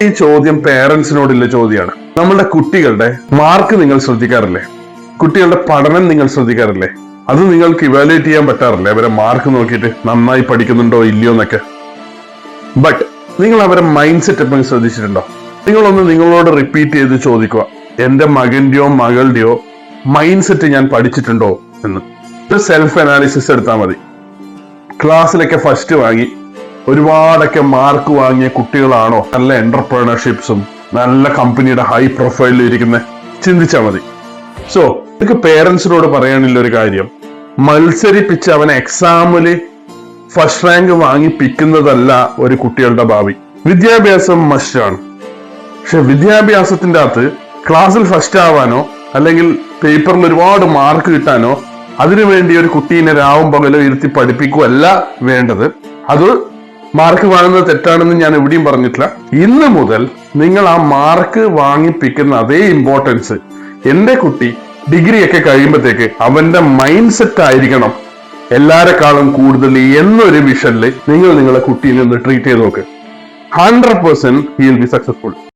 ഈ ചോദ്യം പേരൻസിനോടുള്ള ചോദ്യമാണ്. നമ്മളുടെ കുട്ടികളുടെ മാർക്ക് നിങ്ങൾ ശ്രദ്ധിക്കാറില്ലേ? കുട്ടികളുടെ പഠനം നിങ്ങൾ ശ്രദ്ധിക്കാറില്ലേ? അത് നിങ്ങൾക്ക് ഇവാലുവേറ്റ് ചെയ്യാൻ പറ്റാറില്ലേ? അവരെ മാർക്ക് നോക്കിയിട്ട് നന്നായി പഠിക്കുന്നുണ്ടോ ഇല്ലയോ എന്നൊക്കെ. ബട്ട് നിങ്ങൾ അവരെ മൈൻഡ് സെറ്റ് എപ്പോഴും ശ്രദ്ധിച്ചിട്ടുണ്ടോ? നിങ്ങളൊന്ന് നിങ്ങളോട് റിപ്പീറ്റ് ചെയ്ത് ചോദിക്കുക, എന്റെ മകന്റെയോ മകളുടെയോ മൈൻഡ് സെറ്റ് ഞാൻ പഠിച്ചിട്ടുണ്ടോ എന്ന്. ഒരു സെൽഫ് അനാലിസിസ് എടുത്താൽ മതി. ക്ലാസ്സിലൊക്കെ ഫസ്റ്റ് വാങ്ങി ഒരുപാടൊക്കെ മാർക്ക് വാങ്ങിയ കുട്ടികളാണോ നല്ല എന്റർപ്രണർഷിപ്സും നല്ല കമ്പനിയുടെ ഹൈ പ്രൊഫൈലിൽ ഇരിക്കുന്ന? ചിന്തിച്ചാൽ മതി. സോ എനിക്ക് പേരൻസിനോട് പറയാനുള്ള ഒരു കാര്യം, മത്സരിപ്പിച്ച് അവനെ എക്സാമില് ഫസ്റ്റ് റാങ്ക് വാങ്ങിപ്പിക്കുന്നതല്ല ഒരു കുട്ടികളുടെ ഭാവി. വിദ്യാഭ്യാസം മസ്റ്റാണ്. പക്ഷെ വിദ്യാഭ്യാസത്തിന്റെ അകത്ത് ക്ലാസ്സിൽ ഫസ്റ്റ് ആവാനോ അല്ലെങ്കിൽ പേപ്പറിൽ ഒരുപാട് മാർക്ക് കിട്ടാനോ അതിനുവേണ്ടി ഒരു കുട്ടീനെ രാവും പകലും ഇരുത്തി പഠിപ്പിക്കുകയല്ല വേണ്ടത്. അത് മാർക്ക് വാങ്ങുന്നത് തെറ്റാണെന്ന് ഞാൻ എവിടെയും പറഞ്ഞിട്ടില്ല. ഇന്ന് മുതൽ നിങ്ങൾ ആ മാർക്ക് വാങ്ങിപ്പിക്കുന്ന അതേ ഇമ്പോർട്ടൻസ് എന്റെ കുട്ടി ഡിഗ്രി ഒക്കെ കഴിയുമ്പോഴത്തേക്ക് അവന്റെ മൈൻഡ് സെറ്റ് ആയിരിക്കണം എല്ലാരെക്കാളും കൂടുതൽ എന്നൊരു വിഷനില് നിങ്ങൾ നിങ്ങളെ കുട്ടീനെ ഒന്ന് ട്രീറ്റ് ചെയ്ത് നോക്ക്. 100% he will be successful.